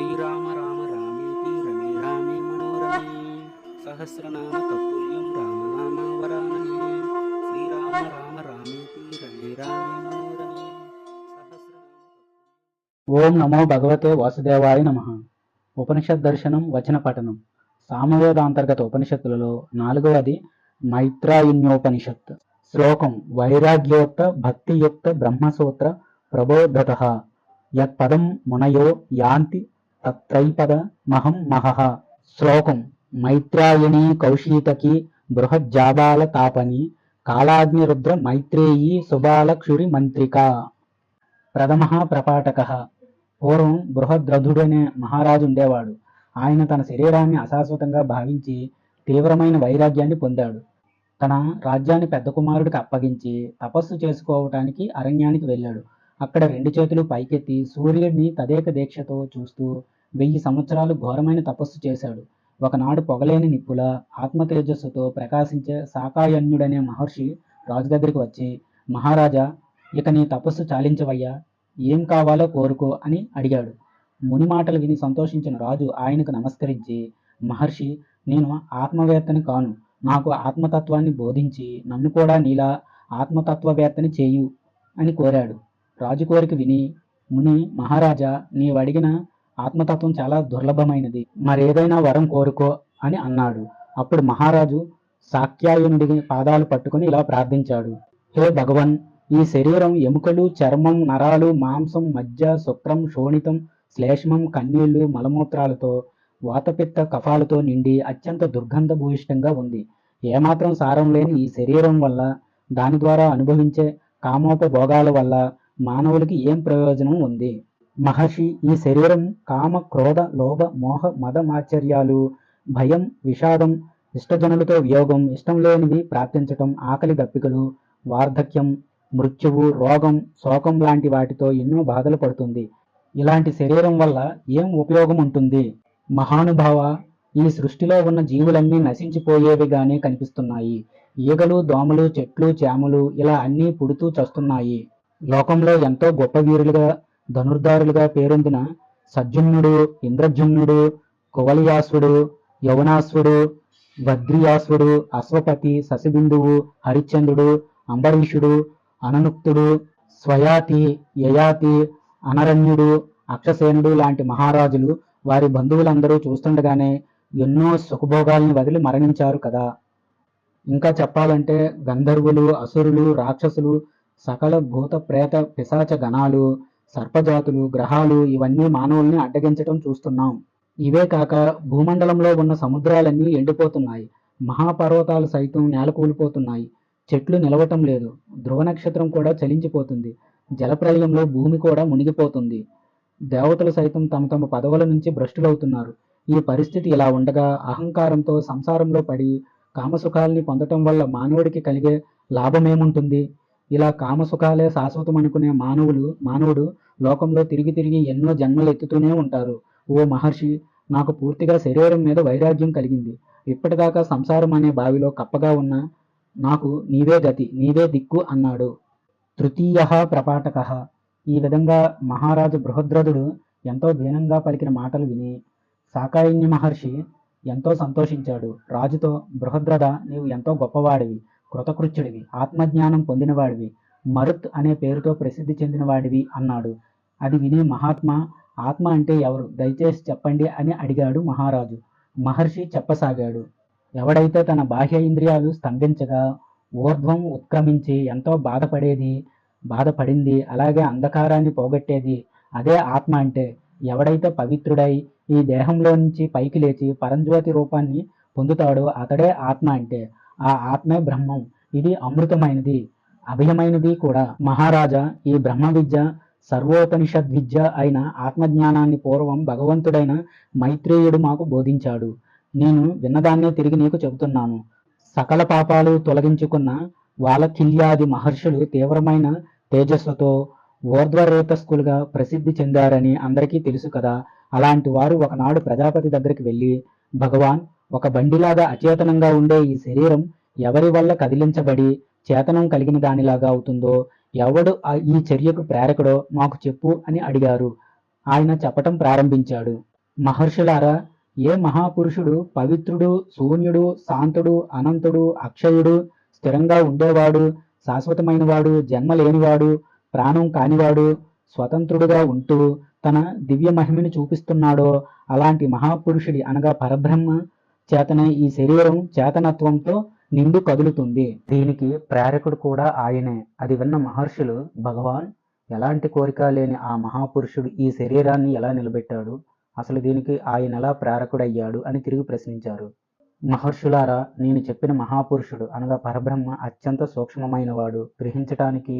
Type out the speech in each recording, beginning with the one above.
శ్రీరామ రామ రామేతి రమే రామే మనోరమే సహస్రనామ తత్తుల్యం రామనామ వరాననే శ్రీరామ రామ రామేతి రమే రామే మనోరమే సహస్రనామ ఓం నమో భగవతే వాసుదేవాయ నమః. ఉపనిషత్ దర్శనం వచన పఠనం. సామవేదాంతర్గత ఉపనిషత్తులలో 4వది మైత్రాయిన్యోపనిషత్. శ్లోకం వైరాగ్యోక్త భక్తియుక్త బ్రహ్మసూత్ర ప్రబోధతః యత్పదం మునయో యాంతి తత్రైపద మహం మహః. శ్లోకం మైత్రాయణీ కౌశీతకి బృహజ్జాబాల తాపని కాళాగ్నిరుద్ర మైత్రేయీ సుబాల క్షురి మంత్రికా. ప్రథమ ప్రపాటక. పూర్వం బృహద్రథుడనే మహారాజు ఉండేవాడు. ఆయన తన శరీరాన్ని అశాశ్వతంగా భావించి తీవ్రమైన వైరాగ్యాన్ని పొందాడు. తన రాజ్యాన్ని పెద్ద కుమారుడికి అప్పగించి తపస్సు చేసుకోవటానికి అరణ్యానికి వెళ్ళాడు. అక్కడ 2 చేతులు పైకెత్తి సూర్యుడిని తదేక దీక్షతో చూస్తూ 1000 సంవత్సరాలు ఘోరమైన తపస్సు చేశాడు. ఒకనాడు పొగలేని నిప్పుల ఆత్మ తేజస్సుతో ప్రకాశించే శాకాయన్యుడనే మహర్షి రాజు దగ్గరికి వచ్చి, మహారాజా, ఇక నీ తపస్సు చాలించవయ్యా, ఏం కావాలో కోరుకో అని అడిగాడు. ముని మాటలు విని సంతోషించిన రాజు ఆయనకు నమస్కరించి, మహర్షి, నేను ఆత్మవేత్తని కాను, నాకు ఆత్మతత్వాన్ని బోధించి నన్ను కూడా నీలా ఆత్మతత్వవేత్తని చేయు అని కోరాడు. రాజు కోరిక విని ముని, మహారాజా, నీవడిగిన ఆత్మతత్వం చాలా దుర్లభమైనది, మరేదైనా వరం కోరుకో అని అన్నాడు. అప్పుడు మహారాజు శాక్యాయనుడి పాదాలు పట్టుకుని ఇలా ప్రార్థించాడు. హే భగవన్, ఈ శరీరం ఎముకలు, చర్మం, నరాలు, మాంసం, మజ్జ, శుక్రం, శోణితం, శ్లేష్మం, కన్నీళ్లు, మలమూత్రాలతో, వాతపిత్త కఫాలతో నిండి అత్యంత దుర్గంధభూయిష్టంగా ఉంది. ఏమాత్రం సారం లేని ఈ శరీరం వల్ల, దాని ద్వారా అనుభవించే కామోపభోగాల వల్ల మానవులకి ఏం ప్రయోజనం ఉంది? మహర్షి, ఈ శరీరం కామ, క్రోధ, లోభ, మోహ, మద, మాచర్యాలు, భయం, విషాదం, ఇష్టజనులతో వియోగం, ఇష్టం లేనివి ప్రార్థించటం, ఆకలి దప్పికలు, వార్ధక్యం, మృత్యువు, రోగం, శోకం లాంటి వాటితో ఎన్నో బాధలు పడుతుంది. ఇలాంటి శరీరం వల్ల ఏం ఉపయోగం ఉంటుంది? మహానుభావ, ఈ సృష్టిలో ఉన్న జీవులన్నీ నశించిపోయేవిగానే కనిపిస్తున్నాయి. ఈగలు, దోమలు, చెట్లు, చేమలు ఇలా అన్నీ పుడుతూ చస్తున్నాయి. లోకంలో ఎంతో గొప్ప వీరులుగా, ధనుర్ధారులుగా పేరొందిన సజ్జుమ్నుడు, ఇంద్రజుమ్నుడు, కువలియాసుడు, యవనాసుడు, వద్రియాసుడు, అశ్వపతి, శశిబిందువు, హరిశ్చంద్రుడు, అంబరీషుడు, అననుక్తుడు, స్వయాతి, యయాతి, అనరణ్యుడు, అక్షసేనుడు లాంటి మహారాజులు వారి బంధువులందరూ చూస్తుండగానే ఎన్నో సుఖభోగాల్ని వదిలి మరణించారు కదా. ఇంకా చెప్పాలంటే గంధర్వులు, అసురులు, రాక్షసులు, సకల భూత ప్రేత పిశాచ గణాలు, సర్పజాతులు, గ్రహాలు ఇవన్నీ మానవుల్ని అడ్డగించటం చూస్తున్నాం. ఇవే కాక భూమండలంలో ఉన్న సముద్రాలన్నీ ఎండిపోతున్నాయి. మహాపర్వతాలు సైతం నేలకూలిపోతున్నాయి. చెట్లు నిలవటం లేదు. ధ్రువ నక్షత్రం కూడా చలించిపోతుంది. జలప్రలయంలో భూమి కూడా మునిగిపోతుంది. దేవతలు సైతం తమ తమ పదవుల నుంచి భ్రష్టులవుతున్నారు. ఈ పరిస్థితి ఇలా ఉండగా అహంకారంతో సంసారంలో పడి కామసుఖాల్ని పొందటం వల్ల మానవుడికి కలిగే లాభమేముంటుంది? ఇలా కామసుఖాలే శాశ్వతం అనుకునే మానవుడు లోకంలో తిరిగి తిరిగి ఎన్నో జన్మలు ఎత్తుతూనే ఉంటారు. ఓ మహర్షి, నాకు పూర్తిగా శరీరం మీద వైరాగ్యం కలిగింది. ఇప్పటిదాకా సంసారం అనే బావిలో కప్పగా ఉన్న నాకు నీవే గతి, నీవే దిక్కు అన్నాడు. తృతీయ ప్రపాటక. ఈ విధంగా మహారాజు బృహద్రథుడు ఎంతో దీనంగా పలికిన మాటలు విని శాకాయిన్య మహర్షి ఎంతో సంతోషించాడు. రాజుతో, బృహద్రథ, నీవు ఎంతో గొప్పవాడివి, కృతకృత్యుడివి, ఆత్మజ్ఞానం పొందినవాడివి, మరుత్ అనే పేరుతో ప్రసిద్ధి చెందినవాడివి అన్నాడు. అది విని మహాత్మా, ఆత్మ అంటే ఎవరు, దయచేసి చెప్పండి అని అడిగాడు మహారాజు. మహర్షి చెప్పసాగాడు. ఎవడైతే తన బాహ్య ఇంద్రియాలు స్తంభించగా ఊర్ధ్వం ఉత్క్రమించి ఎంతో బాధపడింది, అలాగే అంధకారాన్ని పోగొట్టేది, అదే ఆత్మ అంటే. ఎవడైతే పవిత్రుడై ఈ దేహంలో నుంచి పైకి లేచి పరంజ్యోతి రూపాన్ని పొందుతాడో అతడే ఆత్మ అంటే. ఆ ఆత్మే బ్రహ్మం. ఇది అమృతమైనది, అభయమైనది కూడా. మహారాజా, ఈ బ్రహ్మ విద్య, సర్వోపనిషద్ విద్య అయిన ఆత్మజ్ఞానాన్ని పూర్వం భగవంతుడైన మైత్రేయుడు మాకు బోధించాడు. నేను విన్నదాన్నే తిరిగి నీకు చెబుతున్నాను. సకల పాపాలు తొలగించుకున్న వాలకిల్యాది మహర్షులు తీవ్రమైన తేజస్సుతో ఊర్ధ్వరేతస్కులుగా ప్రసిద్ధి చెందారని అందరికీ తెలుసు కదా. అలాంటి వారు ఒకనాడు ప్రజాపతి దగ్గరికి వెళ్ళి, భగవాన్, ఒక బండిలాగా అచేతనంగా ఉండే ఈ శరీరం ఎవరి వల్ల కదిలించబడి చేతనం కలిగిన దానిలాగా అవుతుందో, ఎవడు ఈ చర్యకు ప్రేరకుడో మాకు చెప్పు అని అడిగారు. ఆయన చెప్పటం ప్రారంభించాడు. మహర్షులారా, ఏ మహాపురుషుడు పవిత్రుడు, శూన్యుడు, శాంతుడు, అనంతుడు, అక్షయుడు, స్థిరంగా ఉండేవాడు, శాశ్వతమైనవాడు, జన్మ లేనివాడు, ప్రాణం కానివాడు, స్వతంత్రుడుగా ఉంటూ తన దివ్య మహిమని చూపిస్తున్నాడో అలాంటి మహాపురుషుడి అనగా పరబ్రహ్మ చేతనే ఈ శరీరం చేతనత్వంతో నిండు కదులుతుంది. దీనికి ప్రేరకుడు కూడా ఆయనే. అది విన్న మహర్షులు, భగవాన్, ఎలాంటి కోరిక లేని ఆ మహాపురుషుడు ఈ శరీరాన్ని ఎలా నిలబెట్టాడు, అసలు దీనికి ఆయన ఎలా ప్రేరకుడయ్యాడు అని తిరిగి ప్రశ్నించారు. మహర్షులారా, నేను చెప్పిన మహాపురుషుడు అనగా పరబ్రహ్మ అత్యంత సూక్ష్మమైనవాడు, గ్రహించటానికి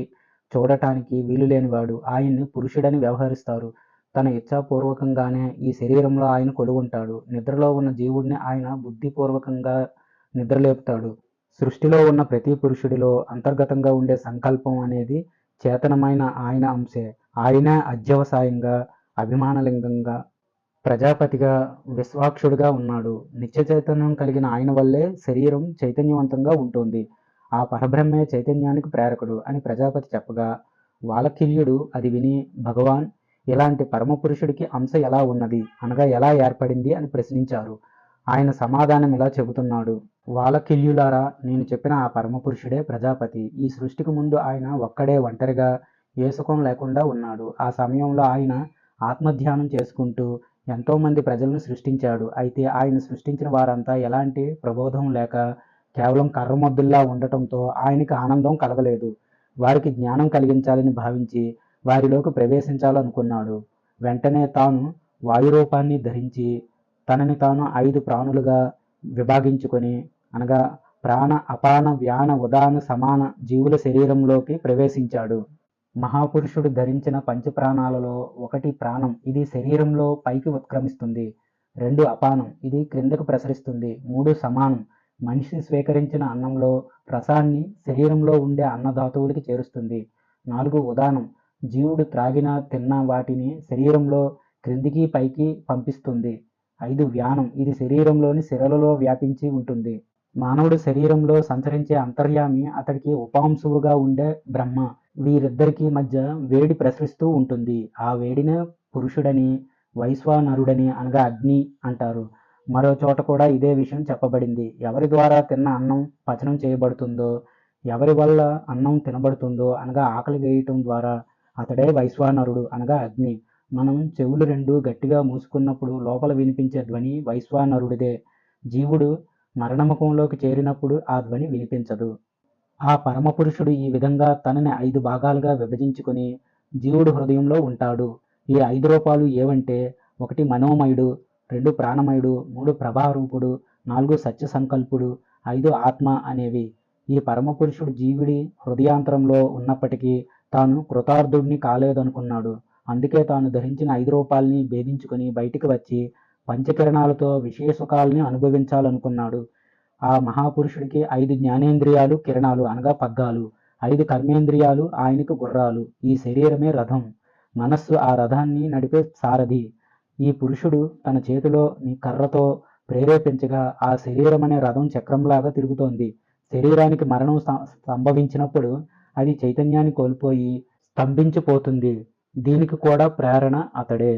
చూడటానికి వీలు లేనివాడు. ఆయన్ని పురుషుడని వ్యవహరిస్తారు. తన ఇచ్ఛాపూర్వకంగానే ఈ శరీరంలో ఆయన కొలువుంటాడు. నిద్రలో ఉన్న జీవుడిని ఆయన బుద్ధిపూర్వకంగా నిద్రలేపుతాడు. సృష్టిలో ఉన్న ప్రతి పురుషుడిలో అంతర్గతంగా ఉండే సంకల్పం అనేది చేతనమైన ఆయన అంశే. ఆయనే అధ్యవసాయంగా, అభిమానలింగంగా, ప్రజాపతిగా, విశ్వాక్షుడిగా ఉన్నాడు. నిత్య చైతన్యం కలిగిన ఆయన వల్లే శరీరం చైతన్యవంతంగా ఉంటుంది. ఆ పరబ్రహ్మే చైతన్యానికి ప్రేరకుడు అని ప్రజాపతి చెప్పగా, వాలకిల్యుడు అది విని, భగవాన్, ఇలాంటి పరమపురుషుడికి అంశ ఎలా ఉన్నది అనగా ఎలా ఏర్పడింది అని ప్రశ్నించారు. ఆయన సమాధానం ఇలా చెబుతున్నాడు. వాలకిల్యులారా, నేను చెప్పిన ఆ పరమపురుషుడే ప్రజాపతి. ఈ సృష్టికి ముందు ఆయన ఒక్కడే ఒంటరిగా ఏ సుఖం లేకుండా ఉన్నాడు. ఆ సమయంలో ఆయన ఆత్మధ్యానం చేసుకుంటూ ఎంతోమంది ప్రజలను సృష్టించాడు. అయితే ఆయన సృష్టించిన వారంతా ఎలాంటి ప్రబోధం లేక కేవలం కర్రమొద్దుల్లా ఉండటంతో ఆయనకి ఆనందం కలగలేదు. వారికి జ్ఞానం కలిగించాలని భావించి వారిలోకి ప్రవేశించాలనుకున్నాడు. వెంటనే తాను వాయురూపాన్ని ధరించి తనని తాను 5 ప్రాణులుగా విభాగించుకొని అనగా ప్రాణ, అపాన, వ్యాన, ఉదాన, సమాన జీవుల శరీరంలోకి ప్రవేశించాడు. మహాపురుషుడు ధరించిన పంచప్రాణాలలో 1 ప్రాణం, ఇది శరీరంలో పైకి ఉత్క్రమిస్తుంది. 2 అపానం, ఇది క్రిందకు ప్రసరిస్తుంది. 3 సమానం, మనిషి స్వీకరించిన అన్నంలో రసాన్ని శరీరంలో ఉండే అన్నధాతువులకి చేరుస్తుంది. 4 ఉదానం, జీవుడు త్రాగిన తిన్న వాటిని శరీరంలో క్రిందికి పైకి పంపిస్తుంది. 5 వ్యానం, ఇది శరీరంలోని సిరలలో వ్యాపించి ఉంటుంది. మానవుడి శరీరంలో సంచరించే అంతర్యామి, అతడికి ఉపాంశువుగా ఉండే బ్రహ్మ. వీరిద్దరికీ మధ్య వేడి ప్రసరిస్తూ ఉంటుంది. ఆ వేడినే పురుషుడని, వైశ్వానరుడని అనగా అగ్ని అంటారు. మరో చోట కూడా ఇదే విషయం చెప్పబడింది. ఎవరి ద్వారా తిన్న అన్నం పచనం చేయబడుతుందో, ఎవరి వల్ల అన్నం తినబడుతుందో అనగా ఆకలి వేయటం ద్వారా అతడే వైశ్వానరుడు అనగా అగ్ని. మనం చెవులు 2 గట్టిగా మూసుకున్నప్పుడు లోపల వినిపించే ధ్వని వైశ్వానరుడిదే. జీవుడు మరణముఖంలోకి చేరినప్పుడు ఆ ధ్వని వినిపించదు. ఆ పరమపురుషుడు ఈ విధంగా తనని 5 భాగాలుగా విభజించుకుని జీవుడు హృదయంలో ఉంటాడు. ఈ 5 రూపాలు ఏవంటే, 1 మనోమయుడు, 2 ప్రాణమయుడు, 3 ప్రభారూపుడు, 4 సత్య సంకల్పుడు, 5 ఆత్మ అనేవి. ఈ పరమపురుషుడు జీవుడి హృదయాంతరంలో ఉన్నప్పటికీ తాను కృతార్థుడిని కాలేదనుకున్నాడు. అందుకే తాను ధరించిన 5 రూపాల్ని భేదించుకొని బయటికి వచ్చి పంచకిరణాలతో విషయ సుఖాలని అనుభవించాలనుకున్నాడు. ఆ మహాపురుషుడికి 5 జ్ఞానేంద్రియాలు కిరణాలు అనగా పగ్గాలు, 5 కర్మేంద్రియాలు ఆయనకు గుర్రాలు. ఈ శరీరమే రథం, మనస్సు ఆ రథాన్ని నడిపే సారథి. ఈ పురుషుడు తన చేతిలో కర్రతో ప్రేరేపించగా ఆ శరీరం అనే రథం చక్రంలాగా తిరుగుతోంది. శరీరానికి మరణం సంభవించినప్పుడు అది చైతన్యాన్ని కోల్పోయి స్తంభించిపోతుంది. దీనికి కూడా ప్రేరణ అతడే.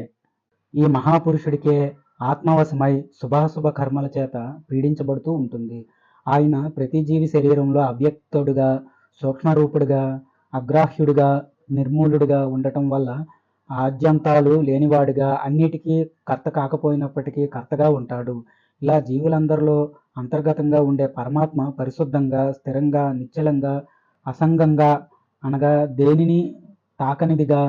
ఈ మహాపురుషుడికే ఆత్మవశమై శుభాశుభ కర్మల చేత పీడించబడుతూ ఉంటుంది. ఆయన ప్రతి జీవి శరీరంలో అవ్యక్తుడుగా, సూక్ష్మరూపుడుగా, అగ్రాహ్యుడిగా, నిర్మూలుడుగా ఉండటం వల్ల ఆద్యంతాలు లేనివాడుగా అన్నిటికీ కర్త కాకపోయినప్పటికీ కర్తగా ఉంటాడు. ఇలా జీవులందరిలో అంతర్గతంగా ఉండే పరమాత్మ పరిశుద్ధంగా, స్థిరంగా, నిశ్చలంగా, అసంగంగా అనగా దేనిని తాకనిదిగా,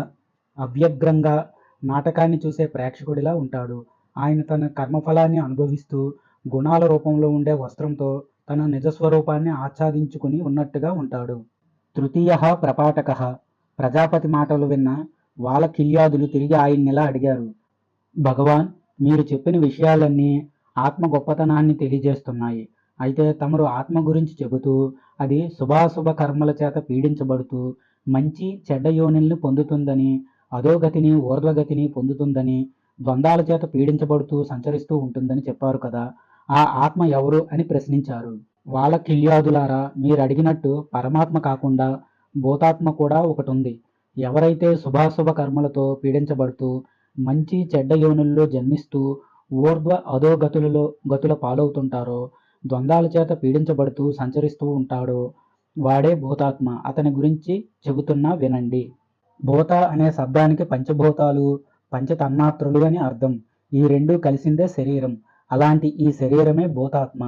అవ్యగ్రంగా నాటకాన్ని చూసే ప్రేక్షకుడిలా ఉంటాడు. ఆయన తన కర్మఫలాన్ని అనుభవిస్తూ గుణాల రూపంలో ఉండే వస్త్రంతో తన నిజస్వరూపాన్ని ఆచ్ఛాదించుకుని ఉన్నట్టుగా ఉంటాడు. తృతీయ ప్రపాటక. ప్రజాపతి మాటలు విన్న వాలకిల్యాదులు తిరిగి ఆయన్నిలా అడిగారు. భగవాన్, మీరు చెప్పిన విషయాలన్నీ ఆత్మ గొప్పతనాన్ని తెలియజేస్తున్నాయి. అయితే తమరు ఆత్మ గురించి చెబుతూ అది శుభాశుభ కర్మల చేత పీడించబడుతూ మంచి చెడ్డ యోనిల్ని పొందుతుందని, అధోగతిని ఊర్ధ్వగతిని పొందుతుందని, ద్వంద్వాల చేత పీడించబడుతూ సంచరిస్తూ ఉంటుందని చెప్పారు కదా. ఆ ఆత్మ ఎవరు అని ప్రశ్నించారు. వాలకిల్యాదులారా, మీరు అడిగినట్టు పరమాత్మ కాకుండా భూతాత్మ కూడా ఒకటి ఉంది. ఎవరైతే శుభాశుభ కర్మలతో పీడించబడుతూ మంచి చెడ్డ యోనుల్లో జన్మిస్తూ ఊర్ధ్వ అధోగతులలో గతుల పాలవుతుంటారో, ద్వంద్వాల చేత పీడించబడుతూ సంచరిస్తూ ఉంటాడో వాడే భూతాత్మ. అతని గురించి చెబుతున్నా వినండి. భూత అనే శబ్దానికి పంచభూతాలు, పంచతన్మాత్రలు అని అర్థం. ఈ రెండూ కలిసిందే శరీరం. అలాంటి ఈ శరీరమే భూతాత్మ.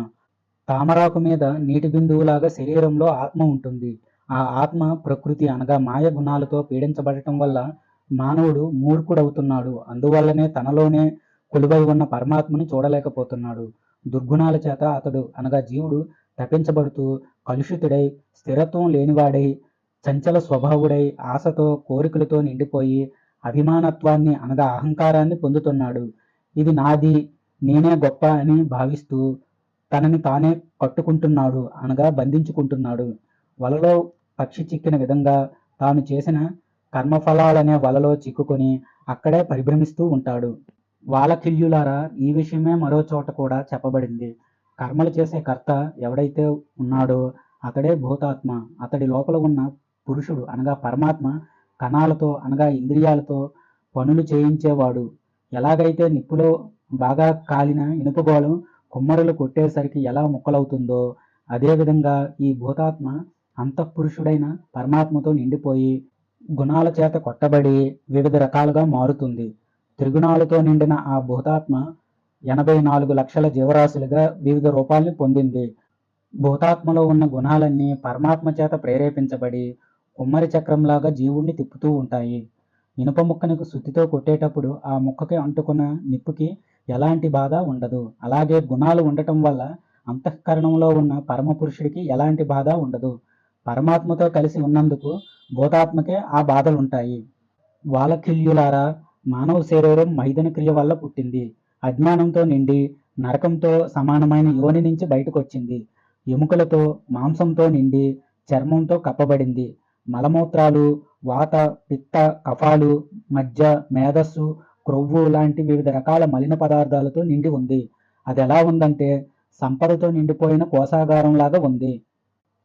తామరాకు మీద నీటి బిందువులాగా శరీరంలో ఆత్మ ఉంటుంది. ఆ ఆత్మ ప్రకృతి అనగా మాయ గుణాలతో పీడించబడటం వల్ల మానవుడు మూర్ఖుడవుతున్నాడు. అందువల్లనే తనలోనే కొలువై ఉన్న పరమాత్మని చూడలేకపోతున్నాడు. దుర్గుణాల చేత అతడు అనగా జీవుడు తప్పించబడుతూ కలుషితుడై, స్థిరత్వం లేనివాడై, చంచల స్వభావుడై, ఆశతో కోరికలతో నిండిపోయి అభిమానత్వాన్ని అనగా అహంకారాన్ని పొందుతున్నాడు. ఇది నాది, నేనే గొప్ప అని భావిస్తూ తనని తానే కట్టుకుంటున్నాడు అనగా బంధించుకుంటున్నాడు. వలలో పక్షి చిక్కిన విధంగా తాను చేసిన కర్మఫలాలనే వలలో చిక్కుకొని అక్కడే పరిభ్రమిస్తూ ఉంటాడు. వాలకిల్యులారా, ఈ విషయమే మరో చోట కూడా చెప్పబడింది. కర్మలు చేసే కర్త ఎవడైతే ఉన్నాడో అతడే భూతాత్మ. అతడి లోపల ఉన్న పురుషుడు అనగా పరమాత్మ కణాలతో అనగా ఇంద్రియాలతో పనులు చేయించేవాడు. ఎలాగైతే నిప్పులో బాగా కాలిన ఇనుపగోళం కుమ్మరులు కొట్టేసరికి ఎలా ముక్కలవుతుందో అదేవిధంగా ఈ భూతాత్మ అంతఃపురుషుడైన పరమాత్మతో నిండిపోయి గుణాల చేత కొట్టబడి వివిధ రకాలుగా మారుతుంది. త్రిగుణాలతో నిండిన ఆ భూతాత్మ 84 లక్షల జీవరాశులుగా వివిధ రూపాల్ని పొందింది. భూతాత్మలో ఉన్న గుణాలన్నీ పరమాత్మ చేత ప్రేరేపించబడి కుమ్మరి చక్రంలాగా జీవుణ్ణి తిప్పుతూ ఉంటాయి. ఇనుప ముక్కనికి సుత్తితో కొట్టేటప్పుడు ఆ ముక్కకి అంటుకున్న నిప్పుకి ఎలాంటి బాధ ఉండదు. అలాగే గుణాలు ఉండటం వల్ల అంతఃకరణంలో ఉన్న పరమపురుషుడికి ఎలాంటి బాధ ఉండదు. పరమాత్మతో కలిసి ఉన్నందుకు భూతాత్మకే ఆ బాధలుంటాయి. వాలకిల్యులారా, మానవ శరీరం మైదన క్రియ వల్ల పుట్టింది. అజ్ఞానంతో నిండి నరకంతో సమానమైన యోని నుంచి బయటకు వచ్చింది. ఎముకలతో మాంసంతో నిండి చర్మంతో కప్పబడింది. మలమూత్రాలు, వాత, పిత్త, కఫాలు, మజ్జ, మేధస్సు, క్రొవ్వు లాంటి వివిధ రకాల మలిన పదార్థాలతో నిండి ఉంది. అది ఎలా ఉందంటే సంపదతో నిండిపోయిన కోశాగారం లాగా ఉంది.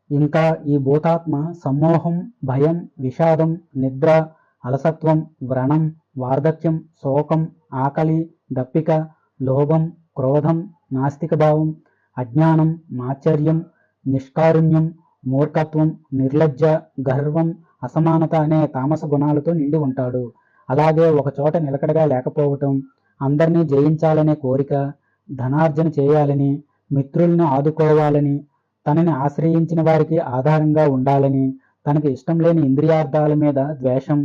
ఇంకా ఈ భూతాత్మ సమ్మోహం, భయం, విషాదం, నిద్ర, అలసత్వం, వ్రణం, వార్ధక్యం, శోకం, ఆకలి, దప్పిక, లోభం, క్రోధం, నాస్తిక భావం, అజ్ఞానం, మాత్సర్యం, నిష్కారుణ్యం, మూర్ఖత్వం, నిర్లజ్జ, గర్వం, అసమానత అనే తామస గుణాలతో నిండి ఉంటాడు. అలాగే ఒకచోట నిలకడగా లేకపోవటం, అందరినీ జయించాలనే కోరిక, ధనార్జన చేయాలని, మిత్రుల్ని ఆదుకోవాలని, తనని ఆశ్రయించిన వారికి ఆధారంగా ఉండాలని, తనకి ఇష్టం లేని ఇంద్రియార్థాల మీద ద్వేషం,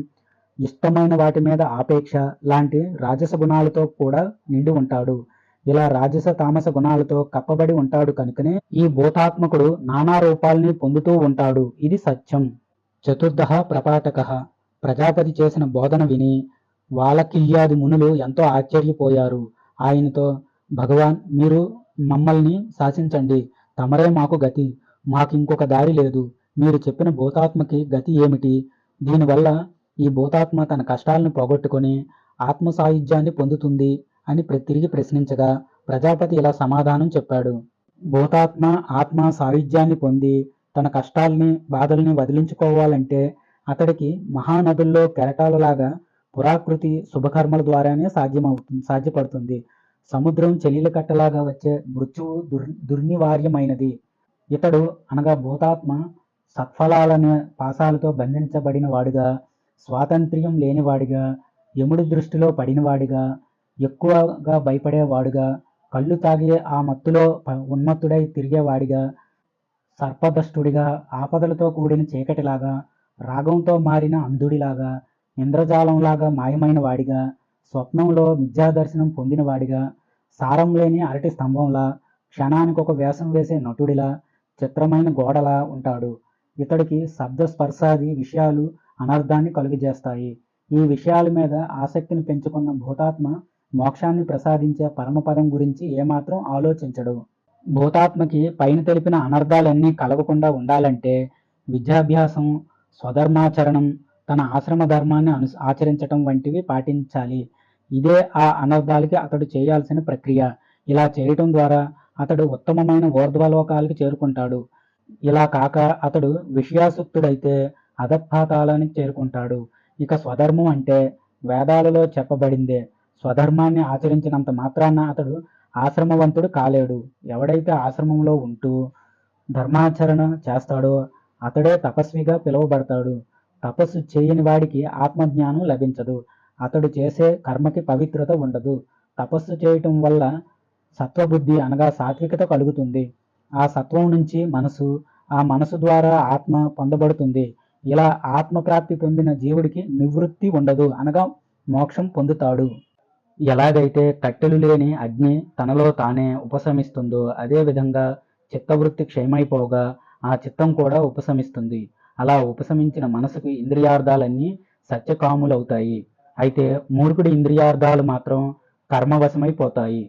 ఇష్టమైన వాటి మీద ఆపేక్ష లాంటి రాజస గుణాలతో కూడా నిండి ఉంటాడు. ఇలా రాజస తామస గుణాలతో కప్పబడి ఉంటాడు కనుకనే ఈ భూతాత్మకుడు నానా రూపాల్ని పొందుతూ ఉంటాడు. ఇది సత్యం. చతుర్దహ ప్రపాఠక. ప్రజాపతి చేసిన బోధన విని వాలకిల్యాది మునులు ఎంతో ఆశ్చర్యపోయారు. ఆయనతో, భగవాన్, మీరు మమ్మల్ని శాసించండి. తమరే మాకు గతి. మాకింకొక దారి లేదు. మీరు చెప్పిన భూతాత్మకి గతి ఏమిటి? దీనివల్ల ఈ భూతాత్మ తన కష్టాలను పోగొట్టుకొని ఆత్మ సాయుధ్యాన్ని పొందుతుంది అని తిరిగి ప్రశ్నించగా ప్రజాపతి ఇలా సమాధానం చెప్పాడు. భూతాత్మ ఆత్మ సాయుధ్యాన్ని పొంది తన కష్టాల్ని బాధల్ని వదిలించుకోవాలంటే అతడికి మహానదుల్లో కెరటాలలాగా పురాకృతి శుభకర్మల ద్వారానే సాధ్యపడుతుంది. సముద్రం చెలీల కట్టలాగా వచ్చే మృత్యువు దుర్నివార్యమైనది. ఇతడు అనగా భూతాత్మ సత్ఫలాలనే పాశాలతో బంధించబడిన వాడిగా, స్వాతంత్ర్యం లేనివాడిగా, యముడి దృష్టిలో పడినవాడిగా, ఎక్కువగా భయపడేవాడుగా, కళ్ళు తాగే ఆ మత్తులో ఉన్మత్తుడై తిరిగేవాడిగా, సర్పదష్టుడిగా, ఆపదలతో కూడిన చీకటిలాగా, రాగంతో మారిన అంధుడిలాగా, ఇంద్రజాలంలాగా మాయమైన వాడిగా, స్వప్నంలో మిథ్యాదర్శనం పొందిన వాడిగా, సారం లేని అరటి స్తంభంలా, క్షణానికి ఒక వేషం వేసే నటుడిలా, చిత్రమైన గోడలా ఉంటాడు. ఇతడికి శబ్ద స్పర్శాది విషయాలు అనర్థాన్ని కలుగజేస్తాయి. ఈ విషయాల మీద ఆసక్తిని పెంచుకున్న భూతాత్మ మోక్షాన్ని ప్రసాదించే పరమపదం గురించి ఏమాత్రం ఆలోచించడు. భూతాత్మకి పైన తెలిపిన అనర్థాలన్నీ కలగకుండా ఉండాలంటే విద్యాభ్యాసం, స్వధర్మాచరణం, తన ఆశ్రమ ధర్మాన్ని ఆచరించటం వంటివి పాటించాలి. ఇదే ఆ అనర్థాలకి అతడు చేయాల్సిన ప్రక్రియ. ఇలా చేయటం ద్వారా అతడు ఉత్తమమైన ఊర్ధ్వలోకాలకి చేరుకుంటాడు. ఇలా కాక అతడు విషయాసక్తుడైతే అధపాతాళానికి చేరుకుంటాడు. ఇక స్వధర్మం అంటే వేదాలలో చెప్పబడిందే. స్వధర్మాన్ని ఆచరించినంత మాత్రాన అతడు ఆశ్రమవంతుడు కాలేడు. ఎవడైతే ఆశ్రమంలో ఉంటూ ధర్మాచరణ చేస్తాడో అతడే తపస్విగా పిలువబడతాడు. తపస్సు చేయని వాడికి ఆత్మజ్ఞానం లభించదు. అతడు చేసే కర్మకి పవిత్రత ఉండదు. తపస్సు చేయటం వల్ల సత్వబుద్ధి అనగా సాత్వికత కలుగుతుంది. ఆ సత్వం నుంచి మనసు, ఆ మనసు ద్వారా ఆత్మ పొందబడుతుంది. ఇలా ఆత్మప్రాప్తి పొందిన జీవుడికి నివృత్తి ఉండదు అనగా మోక్షం పొందుతాడు. ఎలాగైతే కట్టెలు లేని అగ్ని తనలో తానే ఉపశమిస్తుందో అదే విధంగా చిత్తవృత్తి క్షయమైపోగా ఆ చిత్తం కూడా ఉపశమిస్తుంది. అలా ఉపశమించిన మనసుకు ఇంద్రియార్థాలన్నీ సత్యకాములవుతాయి. అయితే మూర్ఖుడి ఇంద్రియార్థాలు మాత్రం కర్మవశమైపోతాయి.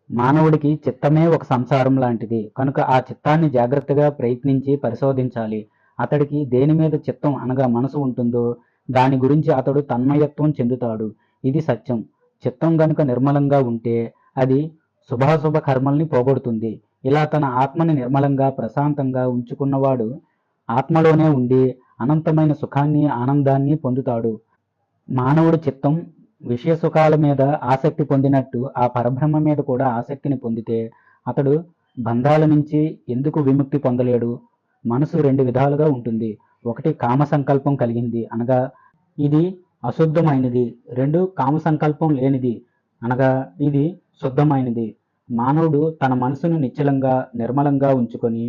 మానవుడికి చిత్తమే ఒక సంసారం లాంటిది కనుక ఆ చిత్తాన్ని జాగ్రత్తగా ప్రయత్నించి పరిశోధించాలి. అతడికి దేని మీద చిత్తం అనగా మనసు ఉంటుందో దాని గురించి అతడు తన్మయత్వం చెందుతాడు. ఇది సత్యం. చిత్తం గనుక నిర్మలంగా ఉంటే అది శుభాశుభ కర్మల్ని పోగొడుతుంది. ఇలా తన ఆత్మని నిర్మలంగా ప్రశాంతంగా ఉంచుకున్నవాడు ఆత్మలోనే ఉండి అనంతమైన సుఖాన్ని ఆనందాన్ని పొందుతాడు. మానవుడి చిత్తం విషయ సుఖాల మీద ఆసక్తి పొందినట్టు ఆ పరబ్రహ్మ మీద కూడా ఆసక్తిని పొందితే అతడు బంధాల నుంచి ఎందుకు విముక్తి పొందలేడు? మనసు రెండు విధాలుగా ఉంటుంది. ఒకటి కామ సంకల్పం కలిగింది అనగా ఇది అశుద్ధమైనది. రెండు కామ సంకల్పం లేనిది అనగా ఇది శుద్ధమైనది. మానవుడు తన మనసును నిశ్చలంగా నిర్మలంగా ఉంచుకొని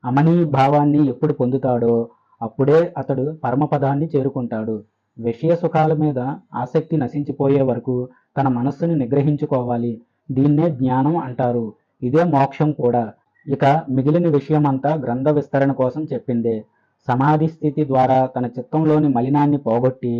అమనీ భావాన్ని ఎప్పుడు పొందుతాడో అప్పుడే అతడు పరమపదాన్ని చేరుకుంటాడు. విషయ సుఖాల మీద ఆసక్తి నశించిపోయే వరకు తన మనస్సుని నిగ్రహించుకోవాలి. దీన్నే జ్ఞానం అంటారు. ఇదే మోక్షం కూడా. ఇక మిగిలిన విషయమంతా గ్రంథ విస్తరణ కోసం చెప్పిందే. సమాధి స్థితి ద్వారా తన చిత్తంలోని మలినాన్ని పోగొట్టి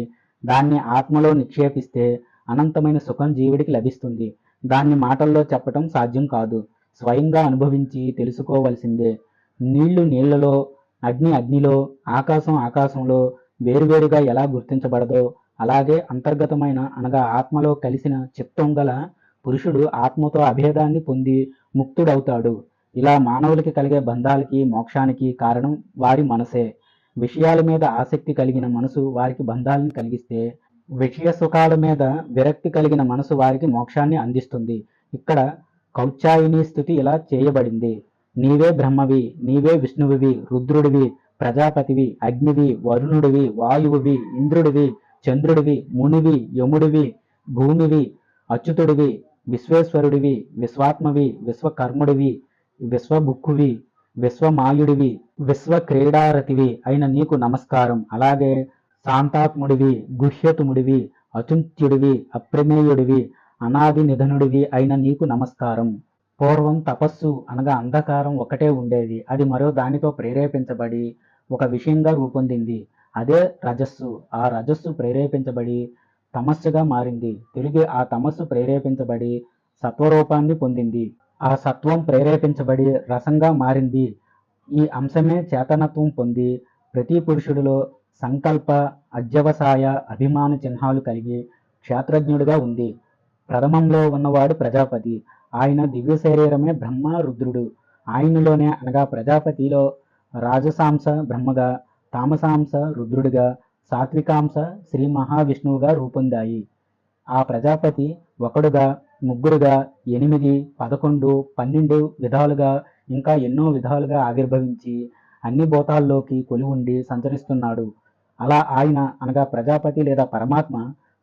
దాన్ని ఆత్మలో నిక్షేపిస్తే అనంతమైన సుఖం జీవుడికి లభిస్తుంది. దాన్ని మాటల్లో చెప్పటం సాధ్యం కాదు. స్వయంగా అనుభవించి తెలుసుకోవలసిందే. నీళ్లు నీళ్లలో, అగ్ని అగ్నిలో, ఆకాశం ఆకాశంలో వేరువేరుగా ఎలా గుర్తించబడదో అలాగే అంతర్గతమైన అనగా ఆత్మలో కలిసిన చిత్తం గల పురుషుడు ఆత్మతో అభేదాన్ని పొంది ముక్తుడవుతాడు. ఇలా మానవులకి కలిగే బంధాలకి మోక్షానికి కారణం వారి మనసే. విషయాల మీద ఆసక్తి కలిగిన మనసు వారికి బంధాలను కలిగిస్తే విషయ సుఖాల మీద విరక్తి కలిగిన మనసు వారికి మోక్షాన్ని అందిస్తుంది. ఇక్కడ కౌత్యాయిని స్థుతి ఇలా చేయబడింది. నీవే బ్రహ్మవి, నీవే విష్ణువివి, రుద్రుడివి, ప్రజాపతివి, అగ్నివి, వరుణుడివి, వాయువువి, ఇంద్రుడివి, చంద్రుడివి, మునివి, యముడివి, భూమివి, అచ్యుతుడివి, విశ్వేశ్వరుడివి, విశ్వాత్మవి, విశ్వకర్ముడివి, విశ్వబుక్కువి, విశ్వమాయుడివి, విశ్వక్రీడారతివి అయిన నీకు నమస్కారం. అలాగే శాంతాత్ముడివి, గుహ్యతుముడివి, అచుంత్యుడివి, అప్రమేయుడివి, అనాది నిధనుడివి అయిన నీకు నమస్కారం. పూర్వం తపస్సు అనగా అంధకారం ఒకటే ఉండేది. అది మరో దానితో ప్రేరేపించబడి ఒక విషయంగా రూపొందింది. అదే రజస్సు. ఆ రజస్సు ప్రేరేపించబడి తమస్సుగా మారింది. తిరిగి ఆ తమస్సు ప్రేరేపించబడి సత్వరూపాన్ని పొందింది. ఆ సత్వం ప్రేరేపించబడి రసంగా మారింది. ఈ అంశమే చేతనత్వం పొంది ప్రతి పురుషుడిలో సంకల్ప, అధ్యవసాయ, అభిమాన చిహ్నాలు కలిగి క్షేత్రజ్ఞుడిగా ఉంది. ప్రథమంలో ఉన్నవాడు ప్రజాపతి. ఆయన దివ్య శరీరమే బ్రహ్మ రుద్రుడు. ఆయనలోనే అనగా ప్రజాపతిలో రాజసాంశ బ్రహ్మగా, తామసాంశ రుద్రుడిగా, సాత్వికాంశ శ్రీ మహావిష్ణువుగా రూపొందాయి. ఆ ప్రజాపతి ఒకడుగా, ముగ్గురుగా, 8, 11, 12 విధాలుగా ఇంకా ఎన్నో విధాలుగా ఆవిర్భవించి అన్ని భూతాల్లోకి కొలివుండి సంచరిస్తున్నాడు. అలా ఆయన అనగా ప్రజాపతి లేదా పరమాత్మ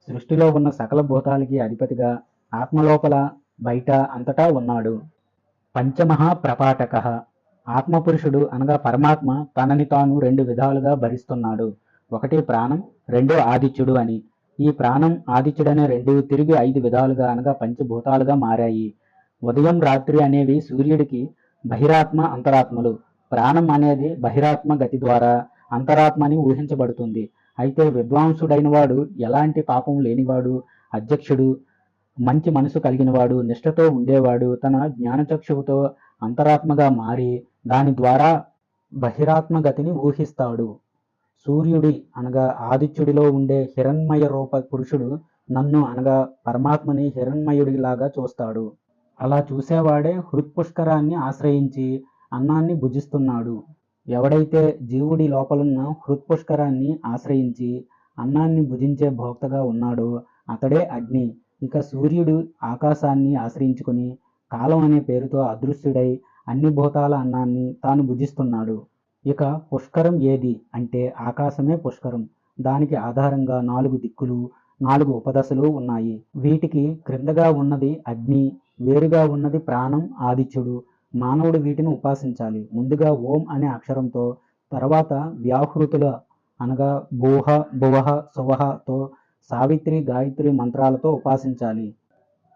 సృష్టిలో ఉన్న సకల భూతాలకి అధిపతిగా ఆత్మలోపల బయట అంతటా ఉన్నాడు. పంచమహా ప్రపాఠక. ఆత్మపురుషుడు అనగా పరమాత్మ తనని తాను రెండు విధాలుగా భరిస్తున్నాడు. ఒకటి ప్రాణం, రెండు ఆదిత్యుడు అని. ఈ ప్రాణం, ఆదిత్యుడనే రెండు తిరిగి 5 విధాలుగా అనగా పంచభూతాలుగా మారాయి. ఉదయం రాత్రి అనేవి సూర్యుడికి బహిరాత్మ అంతరాత్మలు. ప్రాణం అనేది బహిరాత్మ గతి ద్వారా అంతరాత్మ అని ఊహించబడుతుంది. అయితే విద్వాంసుడైన వాడు, ఎలాంటి పాపం లేనివాడు, అధ్యక్షుడు, మంచి మనసు కలిగినవాడు, నిష్ఠతో ఉండేవాడు తన జ్ఞానచక్షువుతో అంతరాత్మగా మారి దాని ద్వారా బహిరాత్మ గతిని ఊహిస్తాడు. సూర్యుడి అనగా ఆదిత్యుడిలో ఉండే హిరణ్మయ రూప పురుషుడు నన్ను అనగా పరమాత్మని హిరణ్మయుడిలాగా చూస్తాడు. అలా చూసేవాడే హృత్పుష్కరాన్ని ఆశ్రయించి అన్నాన్ని భుజిస్తున్నాడు. ఎవడైతే జీవుడి లోపలున్న హృత్పుష్కరాన్ని ఆశ్రయించి అన్నాన్ని భుజించే భోక్తగా ఉన్నాడో అతడే అగ్ని. ఇక సూర్యుడు ఆకాశాన్ని ఆశ్రయించుకుని కాలం అనే పేరుతో అదృశ్యుడై అన్ని భూతాల అన్నాన్ని తాను భుజిస్తున్నాడు. ఇక పుష్కరం ఏది అంటే ఆకాశమే పుష్కరం. దానికి ఆధారంగా 4 దిక్కులు, 4 ఉపదశలు ఉన్నాయి. వీటికి క్రిందగా ఉన్నది అగ్ని, వేరుగా ఉన్నది ప్రాణం, ఆదిత్యుడు. మానవుడు వీటిని ఉపాసించాలి. ముందుగా ఓం అనే అక్షరంతో, తర్వాత వ్యాహృతుల అనగా భూహ, భువహ, సువహతో సావిత్రి, గాయత్రి మంత్రాలతో ఉపాసించాలి.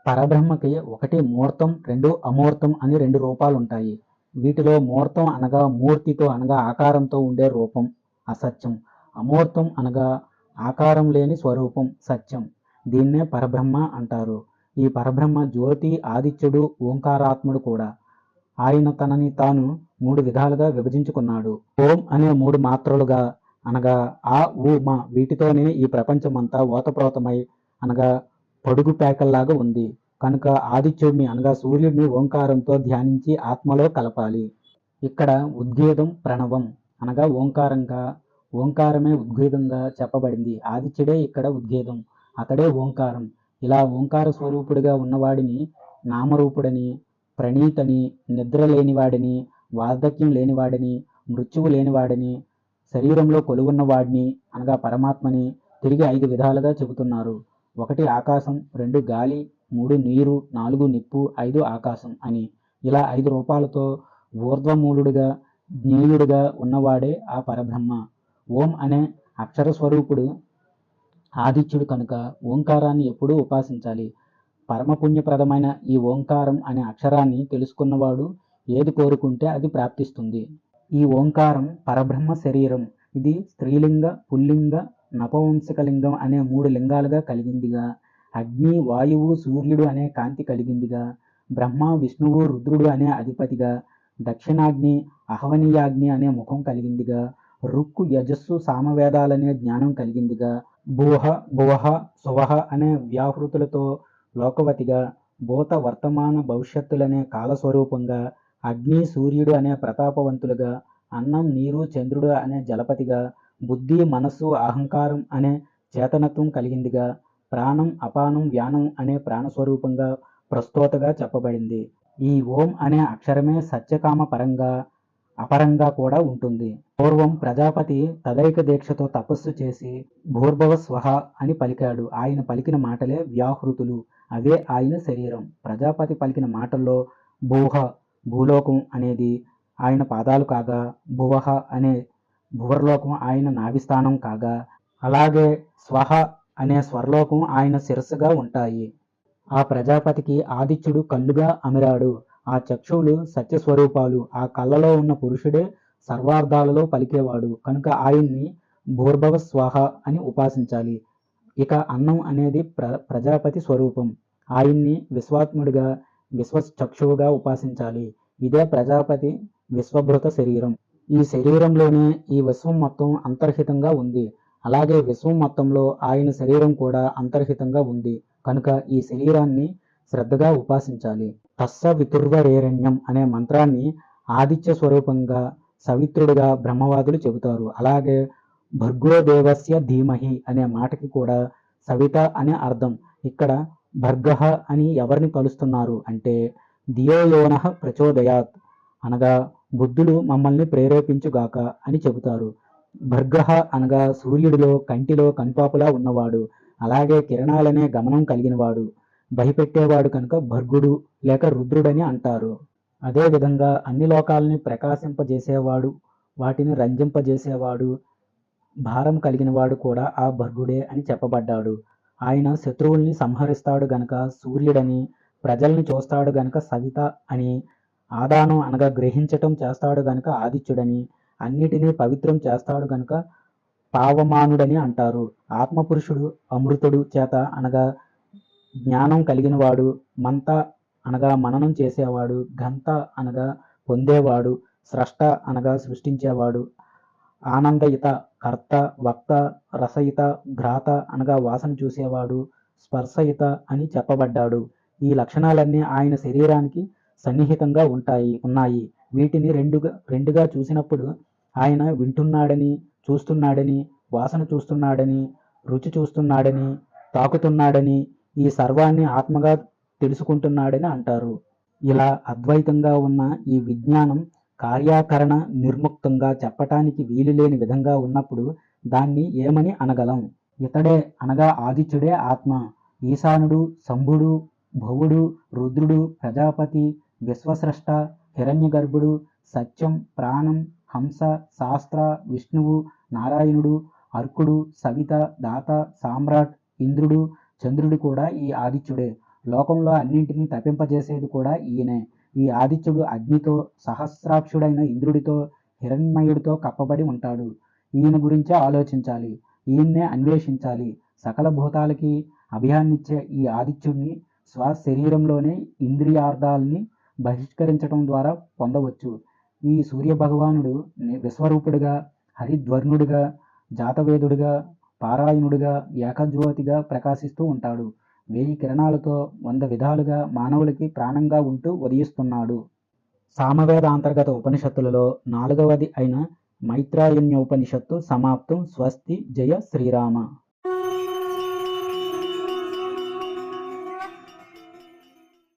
పరబ్రహ్మకి 1 మూర్తం, 2 అమూర్తం అని 2 రూపాలుంటాయి. వీటిలో మూర్తం అనగా మూర్తితో అనగా ఆకారంతో ఉండే రూపం అసత్యం. అమూర్తం అనగా ఆకారం లేని స్వరూపం సత్యం. దీన్నే పరబ్రహ్మ అంటారు. ఈ పరబ్రహ్మ జ్యోతి, ఆదిత్యుడు, ఓంకారాత్ముడు కూడా. ఆయన తనని తాను 3 విధాలుగా విభజించుకున్నాడు. ఓం అనే 3 మాత్రలుగా అనగా ఆ, ఊ, మ వీటితోనే ఈ ప్రపంచమంతా ఓతప్రోతమై అనగా పొడుగు పేకల్లాగా ఉంది. కనుక ఆదిత్యుడిని అనగా సూర్యుడిని ఓంకారంతో ధ్యానించి ఆత్మలో కలపాలి. ఇక్కడ ఉద్గీతం ప్రణవం అనగా ఓంకారంగా, ఓంకారమే ఉద్గీతంగా చెప్పబడింది. ఆదిత్యుడే ఇక్కడ ఉద్గీతం, అతడే ఓంకారం. ఇలా ఓంకార స్వరూపుడిగా ఉన్నవాడిని నామరూపుడని, ప్రణీతని, నిద్ర లేనివాడిని, వార్ధక్యం లేనివాడిని, మృత్యువు లేనివాడిని, శరీరంలో కొలువున్నవాడిని అనగా పరమాత్మని తిరిగి 5 విధాలుగా చెబుతున్నారు. 1 ఆకాశం, 2 గాలి, 3 నీరు, 4 నిప్పు, 5 ఆకాశం అని. ఇలా 5 రూపాలతో ఊర్ధ్వమూలుడుగా, జ్ఞేయుడుగా ఉన్నవాడే ఆ పరబ్రహ్మ. ఓం అనే అక్షర స్వరూపుడు ఆదిత్యుడు కనుక ఓంకారాన్ని ఎప్పుడూ ఉపాసించాలి. పరమపుణ్యప్రదమైన ఈ ఓంకారం అనే అక్షరాన్ని తెలుసుకున్నవాడు ఏది కోరుకుంటే అది ప్రాప్తిస్తుంది. ఈ ఓంకారం పరబ్రహ్మ శరీరం. ఇది స్త్రీలింగ, పుల్లింగ, నపవంసకలింగం అనే 3 లింగాలుగా కలిగిందిగా. అగ్ని, వాయువు, సూర్యుడు అనే కాంతి కలిగిందిగా. బ్రహ్మ, విష్ణువు, రుద్రుడు అనే అధిపతిగా. దక్షిణాగ్ని, ఆహ్వనీయాగ్ని అనే ముఖం కలిగిందిగా. రుక్కు, యజస్సు, సామవేదాలనే జ్ఞానం కలిగిందిగా. భూహ, భువహ, సువహ అనే వ్యాహృతులతో లోకవతిగా. భూత, వర్తమాన, భవిష్యత్తులనే కాలస్వరూపంగా. అగ్ని, సూర్యుడు అనే ప్రతాపవంతులుగా. అన్నం, నీరు, చంద్రుడు అనే జలపతిగా. బుద్ధి, మనస్సు, అహంకారం అనే చేతనత్వం కలిగిందిగా. ప్రాణం, అపానం, వ్యానం అనే ప్రాణస్వరూపంగా ప్రస్తోతగా చెప్పబడింది. ఈ ఓం అనే అక్షరమే సత్యకామ పరంగా, అపరంగా కూడా ఉంటుంది. పూర్వం ప్రజాపతి తదైక దీక్షతో తపస్సు చేసి భూర్భవ స్వహ అని పలికాడు. ఆయన పలికిన మాటలే వ్యాహృతులు. అవే ఆయన శరీరం. ప్రజాపతి పలికిన మాటల్లో భూహ భూలోకం అనేది ఆయన పాదాలు కాగా, భువహ అనే భువర్లోకం ఆయన నాభిస్థానం కాగా, అలాగే స్వహ అనే స్వర్లోకం ఆయన శిరస్సుగా ఉంటాయి. ఆ ప్రజాపతికి ఆదిత్యుడు కళ్ళుగా అమిరాడు. ఆ చక్షువులు సత్యస్వరూపాలు. ఆ కళ్ళలో ఉన్న పురుషుడే సర్వార్థాలలో పలికేవాడు. కనుక ఆయన్ని భూర్భవ స్వాహ అని ఉపాసించాలి. ఇక అన్నం అనేది ప్రజాపతి స్వరూపం. ఆయన్ని విశ్వాత్ముడిగా, విశ్వచక్షువుగా ఉపాసించాలి. ఇదే ప్రజాపతి విశ్వభృత శరీరం. ఈ శరీరంలోనే ఈ విశ్వం మొత్తం అంతర్హితంగా ఉంది. అలాగే విశ్వం మొత్తంలో ఆయన శరీరం కూడా అంతర్హితంగా ఉంది. కనుక ఈ శరీరాన్ని శ్రద్ధగా ఉపాసించాలి. తస్స వితుర్వరేరణ్యం అనే మంత్రాన్ని ఆదిత్య స్వరూపంగా, సవిత్రుడిగా బ్రహ్మవాదులు చెబుతారు. అలాగే భర్గోదేవస్య ధీమహి అనే మాటకి కూడా సవిత అనే అర్థం. ఇక్కడ భర్గః అని ఎవరిని కలుస్తున్నారు అంటే ధియోయోనః ప్రచోదయాత్ అనగా బుద్ధుడు మమ్మల్ని ప్రేరేపించుగాక అని చెబుతారు. భర్గః అనగా సూర్యుడిలో కంటిలో కనుపాపులా ఉన్నవాడు. అలాగే కిరణాలనే గమనం కలిగినవాడు. భయపెట్టేవాడు కనుక భర్గుడు లేక రుద్రుడని అంటారు. అదేవిధంగా అన్ని లోకాలని ప్రకాశింపజేసేవాడు, వాటిని రంజింపజేసేవాడు, భారం కలిగినవాడు కూడా ఆ భర్గుడే అని చెప్పబడ్డాడు. ఆయన శత్రువుల్ని సంహరిస్తాడు గనక సూర్యుడని, ప్రజల్ని చూస్తాడు గనక సవిత అని, ఆదానం అనగా గ్రహించటం చేస్తాడు గనక ఆదిత్యుడని, అన్నిటినీ పవిత్రం చేస్తాడు గనక పావమానుడని అంటారు. ఆత్మపురుషుడు అమృతుడు చేత అనగా జ్ఞానం కలిగినవాడు, మంత అనగా మననం చేసేవాడు, గంత అనగా పొందేవాడు, స్రష్ట అనగా సృష్టించేవాడు, ఆనందయుత కర్త, వక్త, రసయుత, ఘ్రాత అనగా వాసన చూసేవాడు, స్పర్శయుత అని చెప్పబడ్డాడు. ఈ లక్షణాలన్నీ ఆయన శరీరానికి సన్నిహితంగా ఉన్నాయి. వీటిని రెండుగా చూసినప్పుడు ఆయన వింటున్నాడని, చూస్తున్నాడని, వాసన చూస్తున్నాడని, రుచి చూస్తున్నాడని, తాకుతున్నాడని, ఈ సర్వాన్ని ఆత్మగా తెలుసుకుంటున్నాడని అంటారు. ఇలా అద్వైతంగా ఉన్న ఈ విజ్ఞానం కార్యాకరణ నిర్ముక్తంగా చెప్పటానికి వీలులేని విధంగా ఉన్నప్పుడు దాన్ని ఏమని అనగలం? ఇతడే అనగా ఆదిత్యుడే ఆత్మ. ఈశానుడు, శంభుడు, భవుడు, రుద్రుడు, ప్రజాపతి, విశ్వస్రష్ట, హిరణ్యగర్భుడు, సత్యం, ప్రాణం, హంస, శాస్త్ర, విష్ణువు, నారాయణుడు, అర్కుడు, సవిత, దాత, సామ్రాట్, ఇంద్రుడు, చంద్రుడు కూడా ఈ ఆదిత్యుడే. లోకంలో అన్నింటినీ తప్పింపజేసేది కూడా ఈయనే. ఈ ఆదిత్యుడు అగ్నితో, సహస్రాక్షుడైన ఇంద్రుడితో, హిరణ్మయుడితో కప్పబడి ఉంటాడు. ఈయన గురించే ఆలోచించాలి, ఈయన్నే అన్వేషించాలి. సకల భూతాలకి అభయాన్నిచ్చే ఈ ఆదిత్యుడిని స్వశరీరంలోనే ఇంద్రియార్థాలని బహిష్కరించడం ద్వారా పొందవచ్చు. ఈ సూర్యభగవానుడు విశ్వరూపుడిగా, హరిధ్వర్ణుడిగా, జాతవేదుడిగా, పారాయణుడిగా, ఏకజ్యోతిగా ప్రకాశిస్తూ ఉంటాడు. 1000 కిరణాలతో 100 విధాలుగా మానవులకి ప్రాణంగా ఉంటూ ఉదయిస్తున్నాడు. సామవేద అంతర్గత ఉపనిషత్తులలో 4వది అయిన మైత్రాయణ్యోపనిషత్తు సమాప్తం. స్వస్తి. జయ శ్రీరామ.